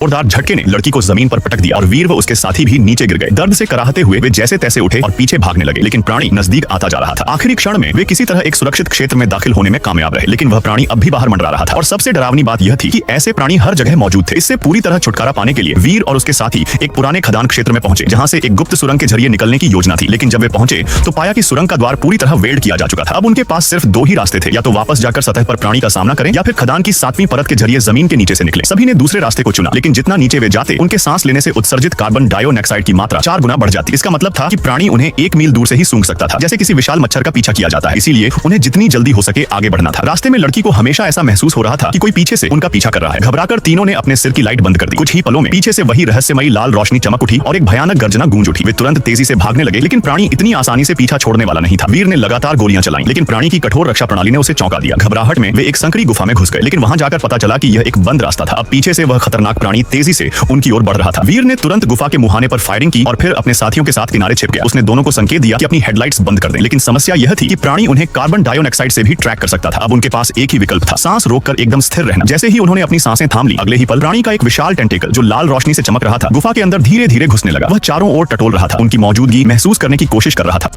जोरदार झटके ने लड़की को जमीन पर पटक दिया और वीर व उसके साथी भी नीचे गिर गए। दर्द से कराहते हुए वे जैसे तैसे उठे और पीछे भागने लगे, लेकिन प्राणी नजदीक आता जा रहा था। आखिरी क्षण में वे किसी तरह एक सुरक्षित क्षेत्र में दाखिल होने में कामयाब रहे, लेकिन वह प्राणी अब भी बाहर मंडरा रहा था। और सबसे डरावनी बात यह थी कि ऐसे प्राणी हर जगह मौजूद थे। इससे पूरी तरह छुटकारा पाने के लिए वीर और उसके साथी एक पुराने खदान क्षेत्र में पहुंचे, जहां से एक गुप्त सुरंग के जरिए निकलने की योजना थी। लेकिन जब वे पहुंचे तो पाया कि सुरंग का द्वार पूरी तरह वेल्ड किया जा चुका था। अब उनके पास सिर्फ दो ही रास्ते थे, या तो वापस जाकर सतह पर प्राणी का सामना करें या फिर खदान की 7वीं परत के जरिए जमीन के नीचे से निकले। सभी ने दूसरे रास्ते को चुना, लेकिन जितना नीचे वे जाते उनके सांस लेने से उत्सर्जित कार्बन डाइऑक्साइड की मात्रा 4 गुना बढ़ जाती। इसका मतलब था कि प्राणी उन्हें 1 मील दूर से ही सूंघ सकता था, जैसे किसी विशाल मच्छर का पीछा किया जाता है। इसीलिए उन्हें जितनी जल्दी हो सके आगे बढ़ना था। रास्ते में लड़की को हमेशा ऐसा महसूस हो रहा था कि कोई पीछे से उनका पीछा कर रहा है। घबराकर तीनों ने अपने सिर की लाइट बंद कर दी। कुछ ही पलों में पीछे से वही रहस्यमयी लाल रोशनी चमक उठी और एक भयानक गर्जना गूंज उठी। वे तुरंत तेजी से भागने लगे, लेकिन प्राणी इतनी आसानी से पीछा छोड़ने वाला नहीं था। वीर ने लगातार गोलियां चलाई, लेकिन प्राणी की कठोर रक्षा प्रणाली ने उसे चौंका दिया। घबराहट में वे एक संकरी गुफा में घुस गए, लेकिन वहां जाकर पता चला कि यह एक बंद रास्ता था। अब पीछे से वह खतरनाक प्राणी तेजी से उनकी ओर बढ़ रहा था। वीर ने तुरंत गुफा के मुहाने पर फायरिंग की और फिर अपने साथियों के साथ किनारे छिप गया। उसने दोनों को संकेत दिया कि अपनी हेडलाइट्स बंद कर दें, लेकिन समस्या यह थी कि प्राणी उन्हें कार्बन डाइऑक्साइड से भी ट्रैक कर सकता था। अब उनके पास एक ही विकल्प था, सांस रोककर एकदम स्थिर रहना। जैसे ही उन्होंने अपनी सांसें थाम ली, अगले ही पल प्राणी का एक विशाल टेंटेकल जो लाल रोशनी से चमक रहा था गुफा के अंदर धीरे धीरे घुसने लगा। वह चारों ओर टटोल रहा था, उनकी मौजूदगी महसूस करने की कोशिश कर रहा था।